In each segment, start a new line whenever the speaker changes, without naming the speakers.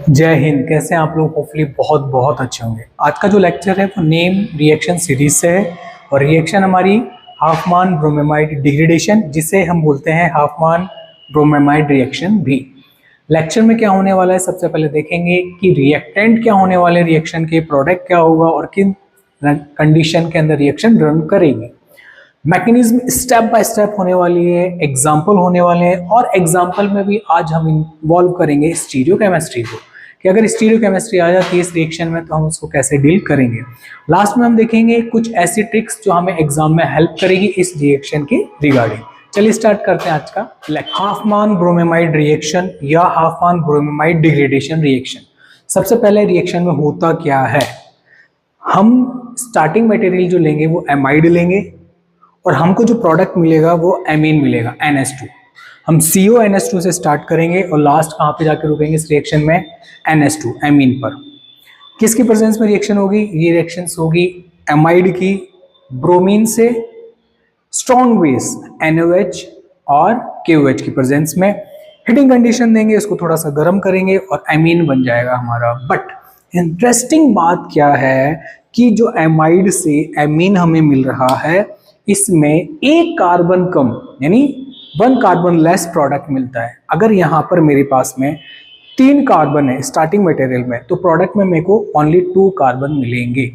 जय हिंद। कैसे हैं आप लोग? होपफुली बहुत बहुत अच्छे होंगे। आज का जो लेक्चर है वो नेम रिएक्शन सीरीज से है और रिएक्शन हमारी हाफमान ब्रोमेमाइड डिग्रेडेशन, जिसे हम बोलते हैं हाफमान ब्रोमेमाइड रिएक्शन भी। लेक्चर में क्या होने वाला है, सबसे पहले देखेंगे कि रिएक्टेंट क्या होने वाले रिएक्शन के, प्रोडक्ट क्या होगा और किन कंडीशन के अंदर रिएक्शन रन करेंगे। मैकेनिज्म स्टेप बाय स्टेप होने वाली है, एग्जाम्पल होने वाले हैं और एग्जाम्पल में भी आज हम इन्वॉल्व करेंगे स्टीरियोकेमिस्ट्री को कि अगर स्टीरियोकेमिस्ट्री आ जाती है इस रिएक्शन में तो हम उसको कैसे डील करेंगे। लास्ट में हम देखेंगे कुछ ऐसी ट्रिक्स जो हमें एग्जाम में हेल्प करेगी इस रिएक्शन के रिगार्डिंग। चलिए स्टार्ट करते हैं आज का लेक्चर। हाफमान ब्रोमेमाइड रिएक्शन या हाफमान ब्रोमेमाइड डिग्रेडेशन रिएक्शन। सबसे पहले रिएक्शन में होता क्या है, हम स्टार्टिंग मटेरियल जो लेंगे वो एमाइड लेंगे और हमको जो प्रोडक्ट मिलेगा वो एमीन मिलेगा NH2। हम CONH2 से स्टार्ट करेंगे और लास्ट कहाँ पे जाकर रुकेंगे इस रिएक्शन में, NH2 एमीन पर। किसकी प्रेजेंस में रिएक्शन होगी? ये रिएक्शन होगी एमाइड की ब्रोमीन से स्ट्रॉन्ग बेस NaOH और KOH की प्रेजेंस में। हीटिंग कंडीशन देंगे, इसको थोड़ा सा गर्म करेंगे और एमीन बन जाएगा हमारा। बट इंटरेस्टिंग बात क्या है कि जो एमाइड से एमीन हमें मिल रहा है इसमें एक कार्बन कम यानी 1 कार्बन लेस प्रोडक्ट मिलता है। अगर यहाँ पर मेरे पास में 3 कार्बन है स्टार्टिंग मटेरियल में तो प्रोडक्ट में मेरे को ओनली 2 कार्बन मिलेंगे।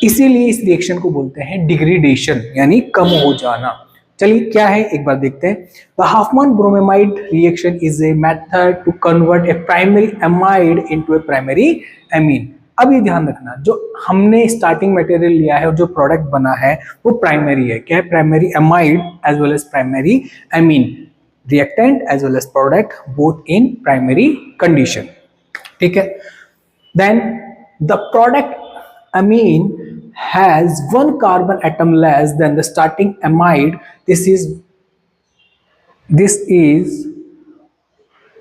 इसीलिए इस रिएक्शन को बोलते हैं डिग्रेडेशन यानी कम हो जाना। चलिए क्या है एक बार देखते हैं। The Hofmann bromamide reaction is a method to convert a primary amide into a primary amine. अब ये ध्यान रखना, जो हमने स्टार्टिंग मटेरियल लिया है और जो प्रोडक्ट बना है वो प्राइमरी है। क्या है? Primary amide as well as primary amine. Reactant as well as product both in primary condition. ठीक है। Then the product amine has 1 carbon atom less than the starting amide. This is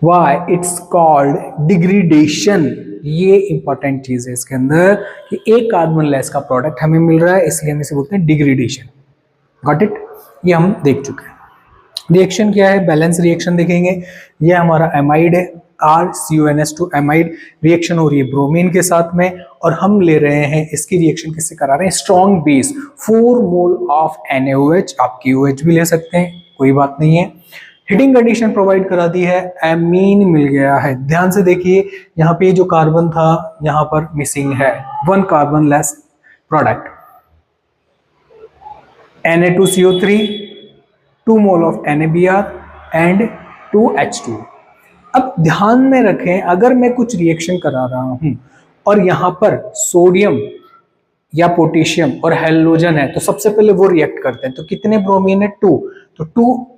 why it's called degradation. ये important चीज है इसके अंदर कि 1 carbon less का product हमें मिल रहा है, इसलिए हम इसे बोलते हैं डिग्रेडेशन। Got it? ये हम देख चुके हैं। रिएक्शन क्या है? बैलेंस रिएक्शन देखेंगे। ये हमारा एमाइड है RCONH2 एमाइड, रिएक्शन हो रही है ब्रोमीन के साथ में और हम ले रहे हैं इसकी रिएक्शन किससे करा रहे हैं? Strong base 4 mole of NaOH। आप KOH भी ले सकते हैं, कोई बात नहीं है। हीटिंग कंडीशन प्रोवाइड करा दी है, एमीन मिल गया है। ध्यान से देखिए, यहाँ पे जो कार्बन था यहाँ पर मिसिंग है, 1 carbon less product. Na2CO3, 2 mole of NaBr and 2H2। अब ध्यान में रखें, अगर मैं कुछ रिएक्शन करा रहा हूं और यहां पर सोडियम या पोटेशियम और हेलोजन है तो सबसे पहले वो रिएक्ट करते हैं। तो कितने ब्रोमीन है? 2। तो 2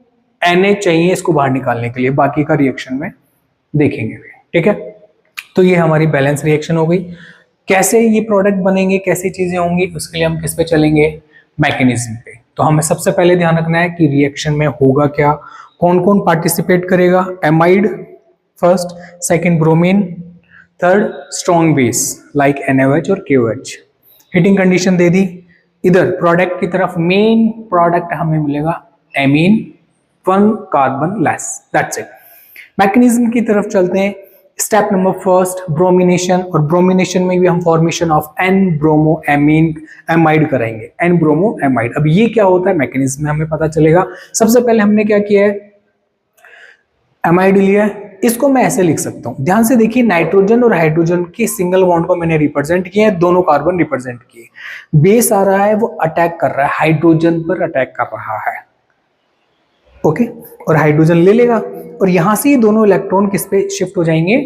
Na चाहिए इसको बाहर निकालने के लिए, बाकी का रिएक्शन में देखेंगे। ठीक है, तो ये हमारी बैलेंस रिएक्शन हो गई। कैसे ये प्रोडक्ट बनेंगे, कैसी चीजें होंगी, उसके लिए हम किस पे चलेंगे? मैकेनिज्म पे। तो हमें सबसे पहले ध्यान रखना है कि रिएक्शन में होगा क्या, कौन कौन पार्टिसिपेट करेगा। Amide first, second bromine, third strong base like NaOH और KOH। हीटिंग कंडीशन दे दी। इधर प्रोडक्ट की तरफ मेन प्रोडक्ट हमें मिलेगा amine, 1 carbon less, that's it. Mechanism की तरफ चलते हैं। Step number first, bromination. और ब्रोमिनेशन में भी हम फॉर्मेशन ऑफ N-ब्रोमो एमीन एमाइड करेंगे, N-ब्रोमो एमाइड। अब ये क्या होता है मैकेनिज्म में हमें पता चलेगा। सबसे पहले हमने क्या किया है, एमाइड लिया है, इसको मैं ऐसे लिख सकता हूं। ध्यान से देखिए, नाइट्रोजन और हाइड्रोजन के सिंगल बॉन्ड को मैंने रिप्रेजेंट किया है, दोनों कार्बन रिप्रेजेंट किए। बेस आ रहा है, वो अटैक कर रहा है, हाइड्रोजन पर अटैक कर रहा है। ओके, और हाइड्रोजन ले लेगा और यहां से ये दोनों इलेक्ट्रॉन किस पे शिफ्ट हो जाएंगे?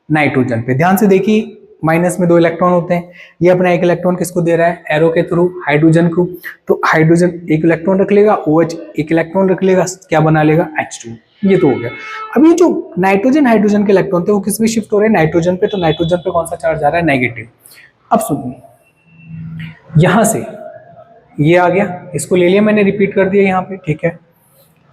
नाइट्रोजन पे। ध्यान से देखिए, माइनस में 2 इलेक्ट्रॉन होते हैं, ये अपना 1 इलेक्ट्रॉन किसको दे रहा है? एरो के थ्रू हाइड्रोजन को। तो हाइड्रोजन 1 इलेक्ट्रॉन रख लेगा, OH 1 इलेक्ट्रॉन रख लेगा, क्या बना लेगा? H2। ये तो हो गया। अब ये जो नाइट्रोजन हाइड्रोजन के इलेक्ट्रॉन थे वो किस में शिफ्ट हो रहे हैं? नाइट्रोजन पे। तो नाइट्रोजन पे कौन सा चार्ज आ रहा है? नेगेटिव। अब सुनिए, यहां से ये आ गया, इसको ले लिया मैंने, रिपीट कर दिया यहाँ पे। ठीक है,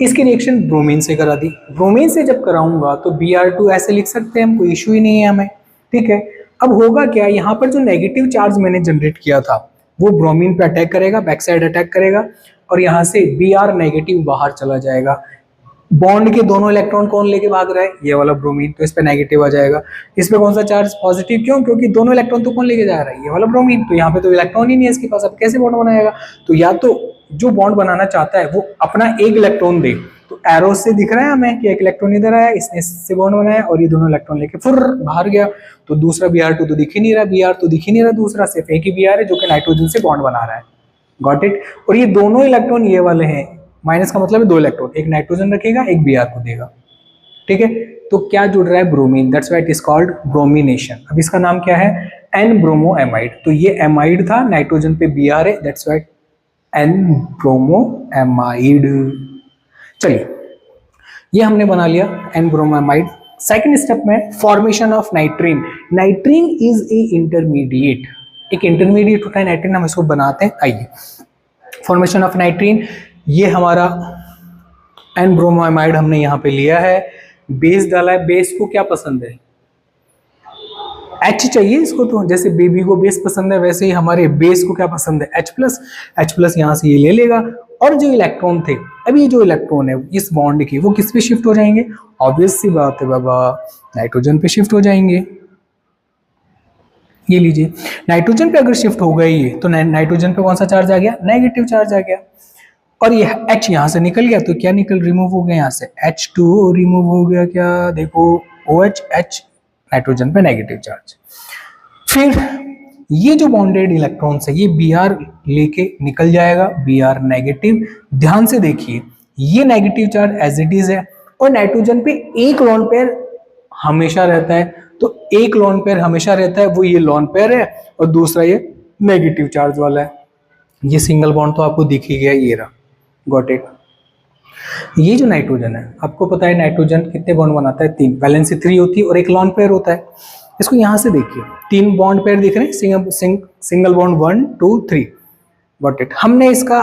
इसकी रिएक्शन ब्रोमीन से करा दी। ब्रोमीन से जब कराऊंगा तो Br2 ऐसे लिख सकते हैं हम, कोई इश्यू ही नहीं है हमें। ठीक है, अब होगा क्या, यहाँ पर जो नेगेटिव चार्ज मैंने जनरेट किया था वो ब्रोमीन पे अटैक करेगा, बैक साइड अटैक करेगा और यहाँ से Br नेगेटिव बाहर चला जाएगा। बॉन्ड के दोनों इलेक्ट्रॉन कौन लेके भाग रहा है, ये वाला ब्रोमीन, तो इस पे नेगेटिव आ जाएगा। इस पे कौन सा चार्ज, पॉजिटिव, क्यों, क्योंकि दोनों इलेक्ट्रॉन तो कौन लेके जा रहा है, ये वाला ब्रोमीन, तो यहाँ पे तो इलेक्ट्रॉन ही नहीं है इसके पास, अब कैसे बॉन्ड बनाएगा। तो या तो जो बॉन्ड बनाना चाहता है वो अपना एक इलेक्ट्रॉन दे, तो एरो से दिख रहा है हमें कि एक इलेक्ट्रॉन इधर आया, इसने इससे बॉन्ड बनाया और ये दोनों इलेक्ट्रॉन लेके फुर बाहर गया, तो दूसरा Br2 तो दिख ही नहीं रहा, Br तो दिख ही नहीं रहा, दूसरा सिर्फ एक ही Br है जो कि नाइट्रोजन से बॉन्ड बना रहा है। Got it. और ये दोनों इलेक्ट्रॉन ये वाले हैं, माइनस का मतलब है दो इलेक्ट्रॉन, एक नाइट्रोजन रखेगा एक Br को देगा, ठीक है। तो क्या जुड़ रहा है, bromine, that's why it is called bromination. अब इसका नाम क्या है, एन ब्रोमो एमाइड, तो ये एमाइड था, नाइट्रोजन पे Br है, that's why N bromo amide. चलिए ये हमने बना लिया N bromo amide. Second step में formation of nitrene. Nitrene is a intermediate, एक इंटरमीडिएट होता है नाइट्रीन, हम इसको बनाते हैं। आइए फॉर्मेशन ऑफ नाइट्रीन, ये हमारा एन ब्रोमोएमाइड हमने यहाँ पे लिया है, बेस डाला है, बेस को क्या पसंद है, H चाहिए इसको, तो जैसे बेबी को बेस पसंद है वैसे ही हमारे बेस को क्या पसंद है, H प्लस यहाँ से ये ले लेगा। और जो इलेक्ट्रॉन थे, अभी ये जो इलेक्ट्रॉन है इस बॉन्ड के, वो किस पे शिफ्ट हो जाएंगे, ऑब्वियस सी बात है बाबा, नाइट्रोजन पे शिफ्ट हो जाएंगे। ये लीजिए, नाइट्रोजन पे अगर शिफ्ट हो गई है तो नाइट्रोजन पे कौन सा चार्ज आ गया, नेगेटिव चार्ज आ गया। और ये H यहाँ से निकल गया, तो क्या निकल, रिमूव हो गया यहाँ से, H2 रिमूव हो गया, क्या देखो OH, H, नाइट्रोजन पे नेगेटिव चार्ज। फिर ये जो बॉन्डेड इलेक्ट्रॉन्स है ये Br लेके निकल जाएगा, Br नेगेटिव। ध्यान से देखिए, ये negative charge as it is है, और नाइट्रोजन पे एक लोन पेयर हमेशा रहता है, तो एक लोन पेयर हमेशा रहता है, वो ये लोन पेयर है, और दूसरा ये नेगेटिव चार्ज वाला है। ये सिंगल बॉन्ड तो आपको दिख ही गया, ये रहा, गॉट इट। ये जो नाइट्रोजन है, आपको पता है नाइट्रोजन कितने बॉन्ड बनाता है, 3, वैलेंसी 3 होती है और एक लॉन पेयर होता है। इसको यहाँ से देखिए, 3 बॉन्ड पेयर दिख रहे हैं, सिंगल बॉन्ड 1 2 3, गॉट इट। हमने इसका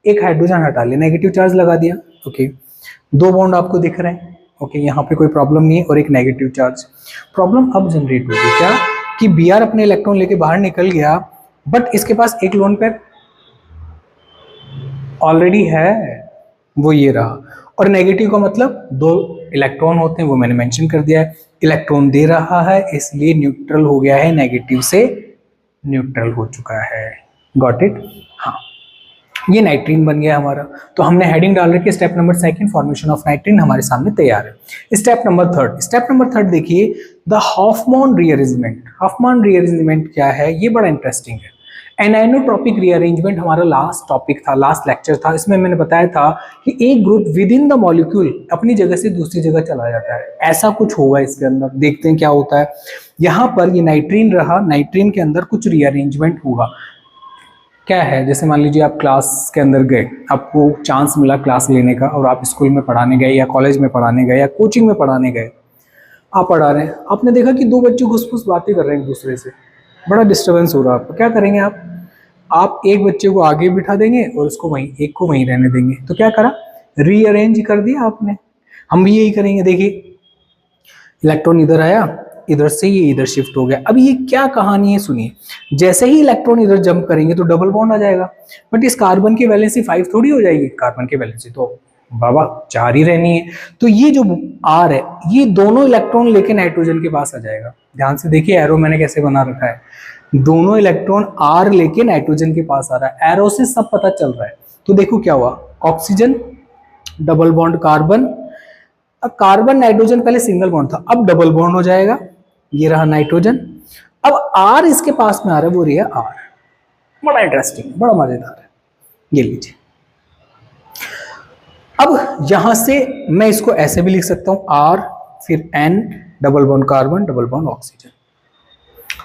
एक हाइड्रोजन हटा लिया, नेगेटिव चार्ज लगा दिया, ओके। 2 बॉन्ड आपको दिख रहे हैं, ओके, यहाँ पे कोई प्रॉब्लम नहीं है, और एक नेगेटिव चार्ज। प्रॉब्लम अब जनरेट होगी क्या, कि Br अपने इलेक्ट्रॉन लेके बाहर निकल गया, बट इसके पास एक लोन पेयर ऑलरेडी है, वो ये रहा। और नेगेटिव का मतलब 2 इलेक्ट्रॉन होते हैं, वो मैंने मेंशन कर दिया है। इलेक्ट्रॉन दे रहा है इसलिए न्यूट्रल हो गया है, नेगेटिव से न्यूट्रल हो चुका है, गॉट इट। हाँ, ये नाइट्रीन बन गया हमारा। तो हमने हेडिंग डाल रखी है step number 2, formation of nitrene हमारे सामने तैयार है। स्टेप नंबर 3 देखिए, the Hofmann rearrangement. Hofmann rearrangement क्या है, ये बड़ा इंटरेस्टिंग है। एनाइनोट्रॉपिक रीअरेंजमेंट हमारा लास्ट टॉपिक था, लास्ट लेक्चर था। इसमें मैंने बताया था कि एक group within the molecule अपनी जगह से दूसरी जगह चला जाता है, ऐसा कुछ होगा इसके अंदर, देखते हैं क्या होता है। यहाँ पर ये नाइट्रीन रहा, नाइट्रीन के अंदर कुछ रीअरेंजमेंट होगा। क्या है, जैसे मान लीजिए आप क्लास के अंदर गए, आपको चांस मिला क्लास लेने का, और आप स्कूल में पढ़ाने गए या कॉलेज में पढ़ाने गए या कोचिंग में पढ़ाने गए, आप पढ़ा रहे हैं, आपने देखा कि 2 बच्चे घुस-फुस बातें कर रहे हैं एक दूसरे से, बड़ा डिस्टर्बेंस हो रहा है आपको, क्या करेंगे आप एक बच्चे को आगे बिठा देंगे और उसको वहीं, एक को वहीं रहने देंगे। तो क्या करा, रीअरेंज कर दिया आपने। हम भी यही करेंगे, देखिए इलेक्ट्रॉन इधर आया, इधर से ये इधर शिफ्ट हो गया। अब ये क्या कहानी है सुनिए, जैसे ही इलेक्ट्रॉन इधर जंप करेंगे तो डबल बॉन्ड आ जाएगा, बट इस कार्बन की वैलेंसी 5 थोड़ी हो जाएगी, कार्बन की वैलेंसी तो बाबा 4 ही रहनी है। तो ये जो R है, ये दोनों इलेक्ट्रॉन लेके नाइट्रोजन के पास आ जाएगा। ध्यान से देखिए एरो मैंने कैसे बना रखा है, दोनों इलेक्ट्रॉन R लेके नाइट्रोजन के पास आ रहा है, एरो से सब पता चल रहा है। तो देखो क्या हुआ, ऑक्सीजन डबल बॉन्ड कार्बन, अब कार्बन नाइट्रोजन पहले सिंगल बॉन्ड था, अब डबल बॉन्ड हो जाएगा, ये रहा नाइट्रोजन। अब R इसके पास में आ रहा है, वो रही है R। बड़ा इंटरेस्टिंग, बड़ा मजेदार है, ये लीजिए। अब यहां से मैं इसको ऐसे भी लिख सकता हूं, R फिर N double bond carbon double bond oxygen.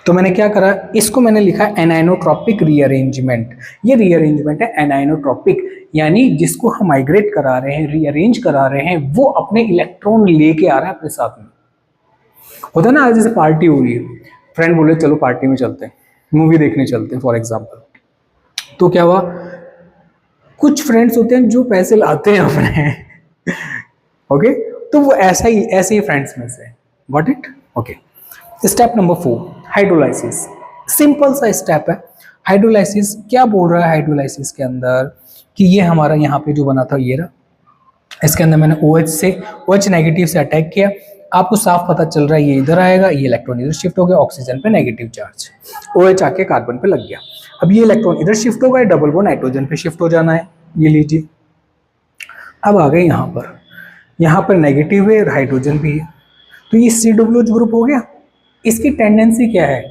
तो मैंने क्या करा, इसको मैंने लिखा एनाइनोट्रॉपिक रीअरेंजमेंट। ये रीअरेंजमेंट है एनाइनोट्रॉपिक, यानी जिसको हम माइग्रेट करा रहे हैं, रीअरेंज करा रहे हैं, वो अपने इलेक्ट्रॉन लेके आ रहा है अपने साथ में। होता है ना, आज जैसे पार्टी हो रही है, फ्रेंड बोले चलो पार्टी में चलते हैं, मूवी देखने चलते हैं फॉर एग्जाम्पल, तो क्या हुआ, कुछ फ्रेंड्स होते हैं जो पैसे लाते हैं अपने ओके, तो वो ऐसे ही फ्रेंड्स में से, got it, okay. Step number 4, hydrolysis. Simple सा स्टेप है। हाइड्रोलाइसिस क्या बोल रहा है, हाइड्रोलाइसिस के अंदर कि ये हमारा यहाँ पे जो बना था ये रहा, इसके अंदर मैंने OH नेगेटिव से अटैक किया, आपको साफ पता चल रहा है ये इधर आएगा, ये इलेक्ट्रॉन इधर शिफ्ट हो गया, ऑक्सीजन पे नेगेटिव चार्ज, OH आके कार्बन पे लग गया। अब ये इलेक्ट्रॉन इधर शिफ्ट होगा, डबल बॉन्ड नाइट्रोजन पे शिफ्ट हो जाना है, ये लीजिए। अब आ गए यहाँ पर नेगेटिव है और हाइड्रोजन भी है, तो ये COOH ग्रुप हो गया। इसकी टेंडेंसी क्या है,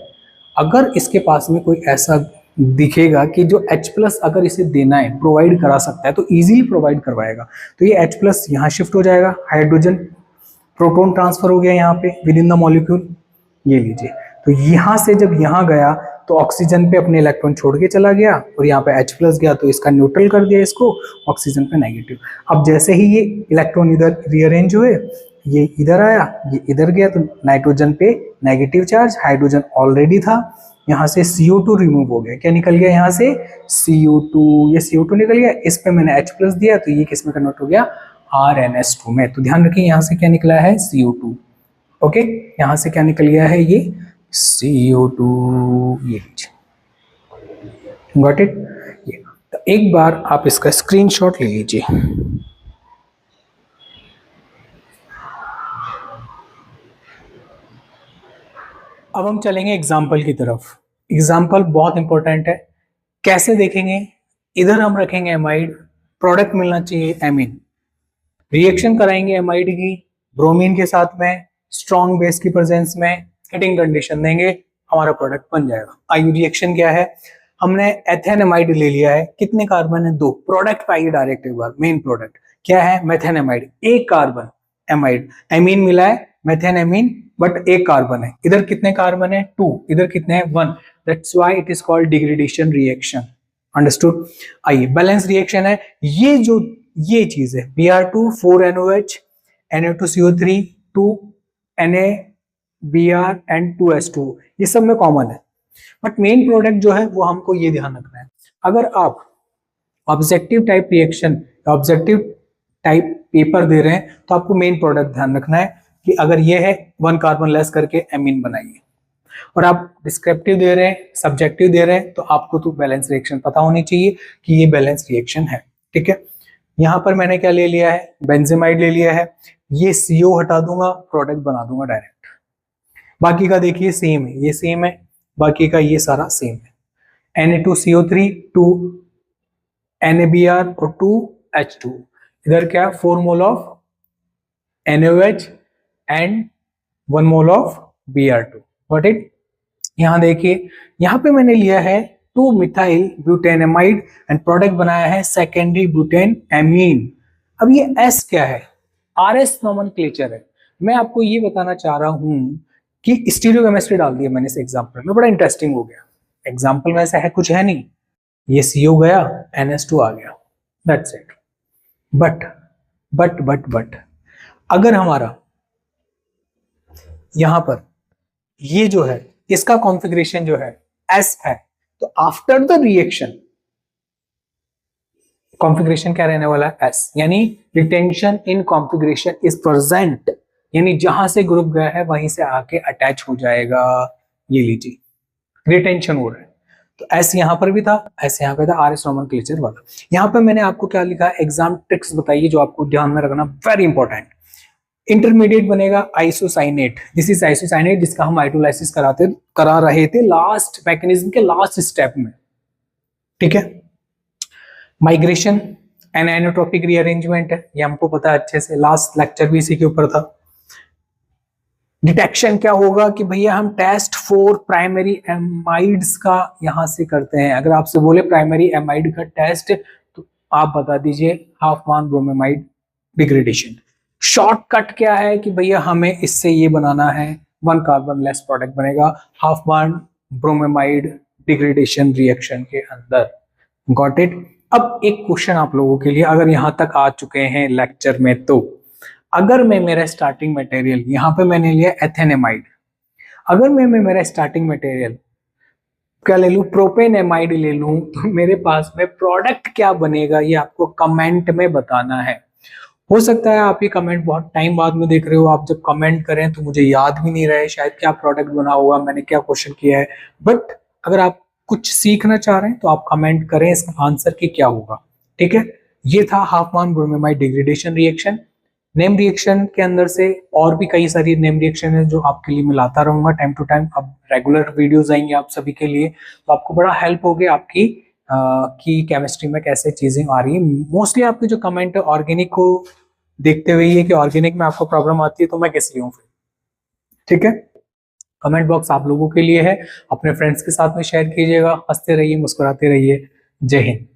अगर इसके पास में कोई ऐसा दिखेगा कि जो H+ अगर इसे देना है, प्रोवाइड करा सकता है, तो इजीली प्रोवाइड करवाएगा। तो ये H+ यहाँ शिफ्ट हो जाएगा, हाइड्रोजन प्रोटॉन ट्रांसफर हो गया यहाँ पे विद इन द मॉलिक्यूल, ये लीजिए। तो यहाँ से जब यहाँ गया तो ऑक्सीजन पे अपने इलेक्ट्रॉन छोड़ के चला गया और यहाँ पे H+ गया तो इसका न्यूट्रल कर दिया इसको, ऑक्सीजन पे नेगेटिव। अब जैसे ही ये इलेक्ट्रॉन इधर रीअरेंज हुए, ये इधर आया, ये इधर गया, तो नाइट्रोजन पे नेगेटिव चार्ज, हाइड्रोजन ऑलरेडी था, यहाँ से CO2 रिमूव हो गया। क्या निकल गया यहाँ से? CO2, ये CO2 निकल गया, इस पे मैंने H+ दिया तो ये किस में कन्वर्ट हो गया? RnS2 में। तो ध्यान रखिए यहाँ से क्या निकला है? CO2। ओके, यहाँ से क्या निकल गया है? ये CO2, ये लीजिए, गॉट इट। ये तो एक बार आप इसका स्क्रीनशॉट ले लीजिए। अब हम चलेंगे एग्जाम्पल की तरफ। एग्जाम्पल बहुत इंपॉर्टेंट है। कैसे देखेंगे? इधर हम रखेंगे एमाइड, प्रोडक्ट मिलना चाहिए एमीन, रिएक्शन कराएंगे एमाइड की ब्रोमीन के साथ में, स्ट्रॉन्ग बेस की प्रेजेंस में, हिटिंग कंडीशन देंगे, हमारा प्रोडक्ट बन जाएगा। आइए रिएक्शन क्या है, हमने एथेनेमाइड ले लिया है, कितने कार्बन है? 2। प्रोडक्ट पाइए डायरेक्ट एक बार, मेन प्रोडक्ट क्या है? मेथेनेमाइड, 1 कार्बन एमाइड, एमीन मिला है मेथेनेमीन, बट 1 कार्बन है। इधर कितने कार्बन है? 2, इधर कितने हैं? 1। That's why it is called degradation reaction. Understood? आइए बैलेंस रिएक्शन है, ये चीज है Br2 4NOH Na2CO3 2NaBr and 2S2, ये सब में कॉमन है, बट मेन प्रोडक्ट जो है वो हमको ये ध्यान रखना है। अगर आप objective type reaction, objective type paper दे रहे हैं तो आपको मेन प्रोडक्ट ध्यान रखना है कि अगर ये है 1 कार्बन लेस करके एमीन बनाइए, और आप डिस्क्रिप्टिव दे रहे हैं, सब्जेक्टिव दे रहे हैं, तो आपको तो बैलेंस रिएक्शन पता होनी चाहिए कि ये बैलेंस रिएक्शन है। ठीक है, यहां पर मैंने क्या ले लिया है? बेंजेमाइड ले लिया है, ये CO हटा दूंगा, प्रोडक्ट बना दूंगा डायरेक्ट। बाकी का देखिए सेम है, ये सेम है, बाकी का ये सारा सेम है। Na2CO3 2 NaBr और 2H2, इधर क्या? 4 mole of NaOH and 1 mole of Br2, got it. यहां देखिए, यहां पे मैंने लिया है 2 मिथाइल ब्यूटेनमाइड एंड प्रोडक्ट बनाया है सेकेंडरी ब्यूटेन एमीन। अब ये S क्या है? RS नोमेनक्लेचर है। मैं आपको ये बताना चाह रहा हूं कि स्टीरियोकेमिस्ट्री डाल दिया मैंने इस एग्जांपल में, बड़ा इंटरेस्टिंग हो गया। एग्जांपल में ऐसा है कुछ है नहीं, ये CO गया, NS2 आ गया, दैट्स इट। बट अगर हमारा यहां पर ये जो है इसका कॉन्फ़िगरेशन जो है S है, तो आफ्टर द रिएक्शन कॉन्फ़िगरेशन क्या रहने वाला है? S, यानी retention in configuration is present, यानी जहां से ग्रुप गया है वहीं से आके अटैच हो जाएगा। ये लीजिए, रिटेंशन हो रहा है। तो S यहां पर भी था, S यहां पे था, RS नोमेनक्लेचर वाला। यहां पे मैंने आपको क्या लिखा है? एग्जाम ट्रिक्स बताइए जो आपको ध्यान में रखना, वेरी इंपॉर्टेंट। इंटरमीडिएट बनेगा आइसोसाइनेट, दिस इज आइसोसाइनेट, जिसका हम हाइड्रोलाइसिस करा रहे थे लास्ट मैकेनिज्म के लास्ट स्टेप में। ठीक है, माइग्रेशन एनाइनोट्रोपिक रीअरेंजमेंट है, ये हमको पता है अच्छे से, लास्ट लेक्चर भी इसी के ऊपर था। डिटेक्शन क्या होगा कि भैया हम टेस्ट फॉर प्राइमरी एमाइड्स का यहां से करते हैं। अगर आपसे बोले प्राइमरी एमाइड का टेस्ट, तो आप बता दीजिए हाफ मान ब्रोमेमाइड डिग्रेडेशन। शॉर्टकट क्या है कि भैया हमें इससे ये बनाना है, 1 कार्बन लेस प्रोडक्ट बनेगा हाफ मान ब्रोमेमाइड डिग्रेडेशन रिएक्शन के अंदर, गॉट इट। अब एक क्वेश्चन आप लोगों के लिए, अगर यहां तक आ चुके हैं लेक्चर में, तो अगर मैं मेरा स्टार्टिंग मटेरियल यहां पे मैंने लिया एथेनेमाइड, अगर मैं मेरा स्टार्टिंग मटेरियल क्या ले लूं? प्रोपेनेमाइड ले लूं, तो मेरे पास में प्रोडक्ट क्या बनेगा ये आपको कमेंट में बताना है। हो सकता है आप ये कमेंट बहुत टाइम बाद में देख रहे हो, आप जब कमेंट करें तो मुझे याद भी नहीं रहे शायद क्या प्रोडक्ट बना हुआ, मैंने क्या क्वेश्चन किया है, बट अगर आप कुछ सीखना चाह रहे हैं तो आप कमेंट करें इसका आंसर की क्या होगा। ठीक है, ये था Hofmann bromamide degradation reaction. Name reaction के अंदर से और भी कई सारी नेम रिएक्शन है जो आपके लिए मैं लाता रहूंगा टाइम टू टाइम। अब रेगुलर वीडियोस आएंगे आप सभी के लिए, तो आपको बड़ा हेल्प होगी आपकी की केमिस्ट्री में कैसे चीजें आ रही है। मोस्टली आपके जो कमेंट है ऑर्गेनिक को देखते हुए ये कि ऑर्गेनिक में आपको प्रॉब्लम आती है तो मैं किस लिए हूँ फिर। ठीक है, कमेंट बॉक्स आप लोगों के लिए है, अपने फ्रेंड्स के साथ में शेयर कीजिएगा। हंसते रहिए, मुस्कुराते रहिए। जय हिंद।